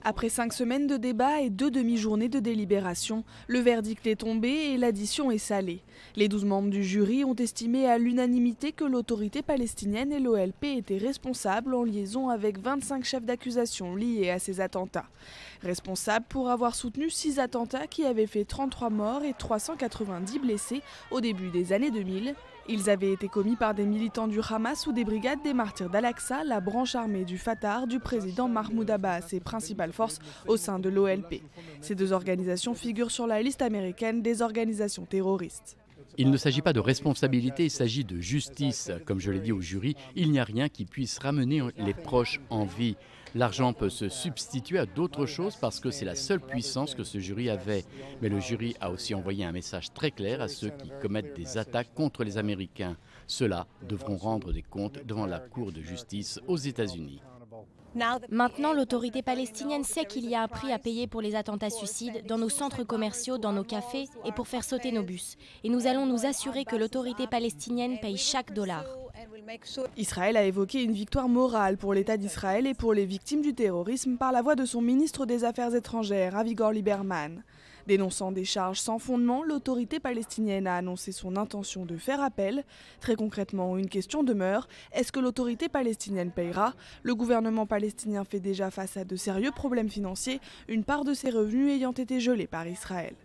Après 5 semaines de débats et 2 demi-journées de délibération, le verdict est tombé et l'addition est salée. Les 12 membres du jury ont estimé à l'unanimité que l'autorité palestinienne et l'OLP étaient responsables en liaison avec 25 chefs d'accusation liés à ces attentats. Responsables pour avoir soutenu 6 attentats qui avaient fait 33 morts et 390 blessés au début des années 2000. Ils avaient été commis par des militants du Hamas ou des brigades des martyrs d'Al-Aqsa, la branche armée du Fatah du président Mahmoud Abbas et principale force au sein de l'OLP. Ces 2 organisations figurent sur la liste américaine des organisations terroristes. Il ne s'agit pas de responsabilité, il s'agit de justice. Comme je l'ai dit au jury, il n'y a rien qui puisse ramener les proches en vie. L'argent peut se substituer à d'autres choses parce que c'est la seule puissance que ce jury avait. Mais le jury a aussi envoyé un message très clair à ceux qui commettent des attaques contre les Américains. Ceux-là devront rendre des comptes devant la Cour de justice aux États-Unis. Maintenant, l'autorité palestinienne sait qu'il y a un prix à payer pour les attentats suicides dans nos centres commerciaux, dans nos cafés et pour faire sauter nos bus. Et nous allons nous assurer que l'autorité palestinienne paye chaque dollar. Israël a évoqué une victoire morale pour l'État d'Israël et pour les victimes du terrorisme par la voix de son ministre des Affaires étrangères, Avigdor Lieberman. Dénonçant des charges sans fondement, l'autorité palestinienne a annoncé son intention de faire appel. Très concrètement, une question demeure, est-ce que l'autorité palestinienne payera? Le gouvernement palestinien fait déjà face à de sérieux problèmes financiers, une part de ses revenus ayant été gelée par Israël.